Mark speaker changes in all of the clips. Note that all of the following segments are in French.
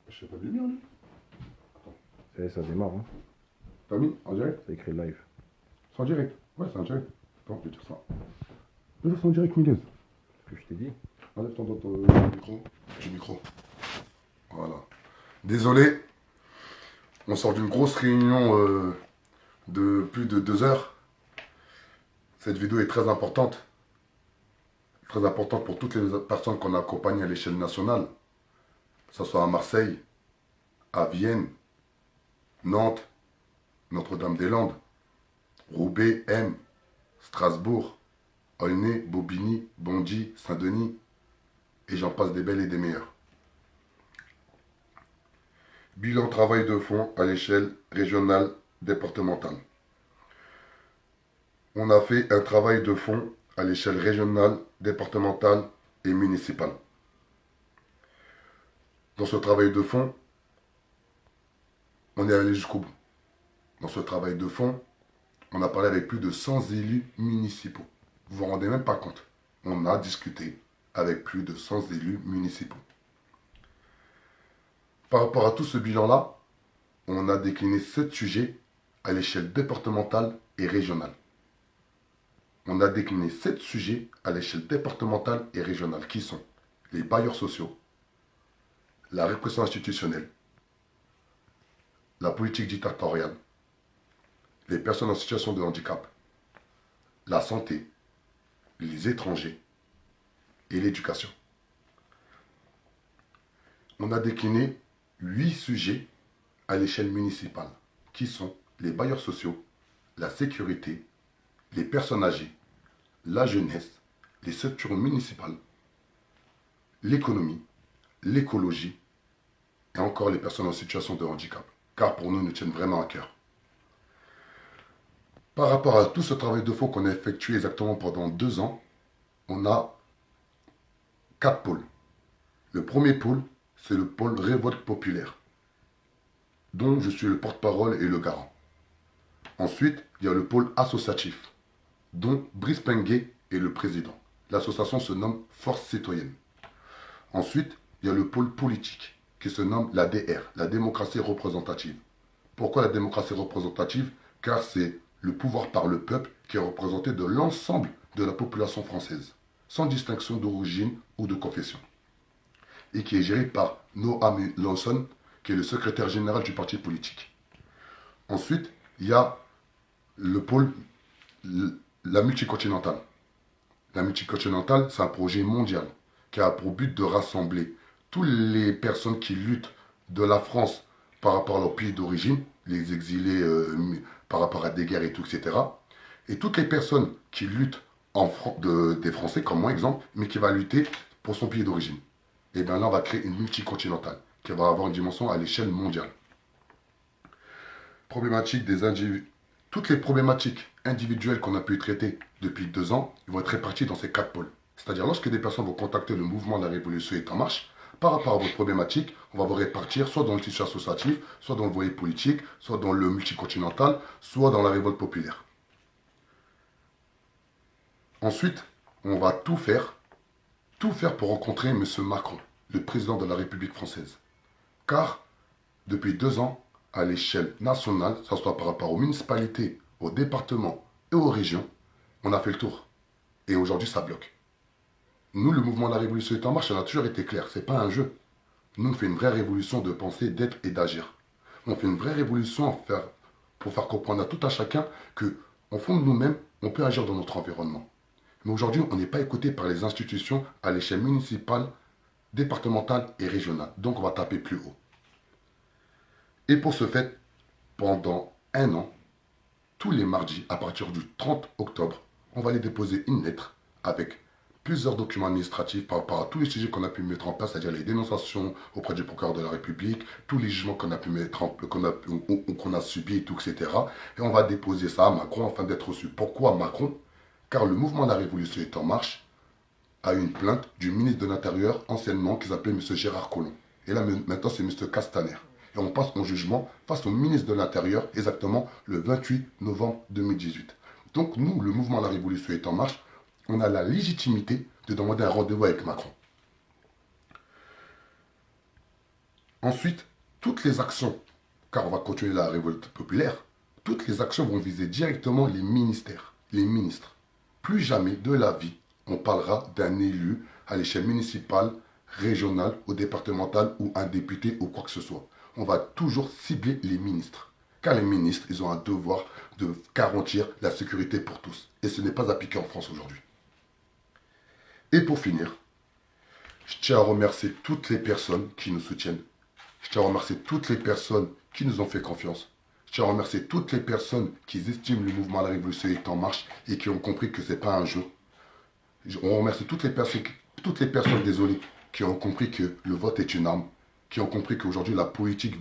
Speaker 1: Je sais pas de lumière, lui.
Speaker 2: Ça y est, ça démarre, hein.
Speaker 1: T'as mis en direct?
Speaker 2: C'est écrit live.
Speaker 1: C'est en direct. Ouais, c'est en direct. Attends, je vais dire ça. Mais là, c'est en direct, Miguel.
Speaker 2: Ce que je t'ai dit.
Speaker 1: Enlève ton micro. Du micro. Voilà. Désolé, on sort d'une grosse réunion de plus de 2 heures. Cette vidéo est très importante. Très importante pour toutes les personnes qu'on a accompagnées à l'échelle nationale. Que ce soit à Marseille, à Vienne, Nantes, Notre-Dame-des-Landes, Roubaix, M, Strasbourg, Aulnay, Bobigny, Bondy, Saint-Denis, et j'en passe des belles et des meilleures. Bilan travail de fond à l'échelle régionale, départementale. On a fait un travail de fond à l'échelle régionale, départementale et municipale. Dans ce travail de fond, on est allé jusqu'au bout. Dans ce travail de fond, on a parlé avec plus de 100 élus municipaux. Vous vous rendez même pas compte. On a discuté avec plus de 100 élus municipaux. Par rapport à tout ce bilan-là, on a décliné 7 sujets à l'échelle départementale et régionale. On a décliné 7 sujets à l'échelle départementale et régionale, qui sont les bailleurs sociaux, la répression institutionnelle, la politique dictatoriale, les personnes en situation de handicap, la santé, les étrangers et l'éducation. On a décliné 8 sujets à l'échelle municipale, qui sont les bailleurs sociaux, la sécurité, les personnes âgées, la jeunesse, les structures municipales, l'économie, l'écologie et encore les personnes en situation de handicap, car pour nous, nous tiennent vraiment à cœur. Par rapport à tout ce travail de fond qu'on a effectué exactement pendant 2 ans, on a 4 pôles. Le premier pôle, c'est le pôle révolte populaire, dont je suis le porte-parole et le garant. Ensuite, il y a le pôle associatif, dont Brice Penguet est le président. L'association se nomme Force Citoyenne. Ensuite, il y a le pôle politique, qui se nomme la DR, la démocratie représentative. Pourquoi la démocratie représentative? Car c'est le pouvoir par le peuple qui est représenté de l'ensemble de la population française, sans distinction d'origine ou de confession, et qui est géré par Noam Lawson, qui est le secrétaire général du parti politique. Ensuite, il y a le pôle, la multicontinentale. La multicontinentale, c'est un projet mondial qui a pour but de rassembler toutes les personnes qui luttent de la France par rapport à leur pays d'origine, les exilés par rapport à des guerres et tout, etc. Et toutes les personnes qui luttent des Français, comme moi, exemple, mais qui va lutter pour son pays d'origine. Et bien là, on va créer une multicontinentale qui va avoir une dimension à l'échelle mondiale. Problématique des individus. Toutes les problématiques individuelles qu'on a pu traiter depuis 2 ans, ils vont être réparties dans ces 4 pôles. C'est-à-dire, lorsque des personnes vont contacter le mouvement de la Révolution est en marche, par rapport à votre problématique, on va vous répartir soit dans le tissu associatif, soit dans le volet politique, soit dans le multicontinental, soit dans la révolte populaire. Ensuite, on va tout faire pour rencontrer M. Macron, le président de la République française. Car, depuis 2 ans, à l'échelle nationale, que ce soit par rapport aux municipalités, aux départements et aux régions, on a fait le tour. Et aujourd'hui, ça bloque. Nous, le mouvement de la Révolution est en marche, ça a toujours été clair. Ce n'est pas un jeu. Nous, on fait une vraie révolution de penser, d'être et d'agir. On fait une vraie révolution pour faire comprendre à tout à chacun qu'en fond de nous-mêmes, on peut agir dans notre environnement. Mais aujourd'hui, on n'est pas écouté par les institutions à l'échelle municipale, départementale et régionale. Donc, on va taper plus haut. Et pour ce fait, pendant 1 an, tous les mardis, à partir du 30 octobre, on va aller déposer une lettre avec plusieurs documents administratifs par rapport à tous les sujets qu'on a pu mettre en place, c'est-à-dire les dénonciations auprès du procureur de la République, tous les jugements qu'on a pu mettre qu'on a subis et tout, etc. Et on va déposer ça à Macron afin d'être reçu. Pourquoi Macron? Car le mouvement de la Révolution est en marche a eu une plainte du ministre de l'Intérieur anciennement qui s'appelait M. Gérard Collomb. Et là maintenant c'est M. Castaner. Et on passe en jugement face au ministre de l'Intérieur exactement le 28 novembre 2018. Donc nous, le mouvement de la Révolution est en marche, on a la légitimité de demander un rendez-vous avec Macron. Ensuite, toutes les actions, car on va continuer la révolte populaire, toutes les actions vont viser directement les ministères, les ministres. Plus jamais de la vie, on parlera d'un élu à l'échelle municipale, régionale ou départementale ou un député ou quoi que ce soit. On va toujours cibler les ministres. Car les ministres, ils ont un devoir de garantir la sécurité pour tous. Et ce n'est pas appliqué en France aujourd'hui. Et pour finir, je tiens à remercier toutes les personnes qui nous soutiennent. Je tiens à remercier toutes les personnes qui nous ont fait confiance. Je tiens à remercier toutes les personnes qui estiment le mouvement La Révolution est en marche et qui ont compris que ce n'est pas un jeu. On remercie toutes les personnes, désolé, qui ont compris que le vote est une arme, qui ont compris qu'aujourd'hui la politique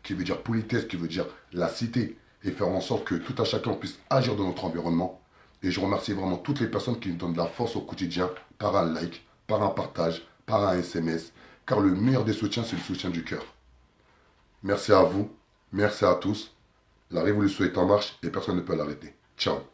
Speaker 1: qui veut dire politesse, qui veut dire la cité, et faire en sorte que tout à chacun puisse agir dans notre environnement. Et je remercie vraiment toutes les personnes qui nous donnent de la force au quotidien par un like, par un partage, par un SMS, car le meilleur des soutiens, c'est le soutien du cœur. Merci à vous, merci à tous. La révolution est en marche et personne ne peut l'arrêter. Ciao.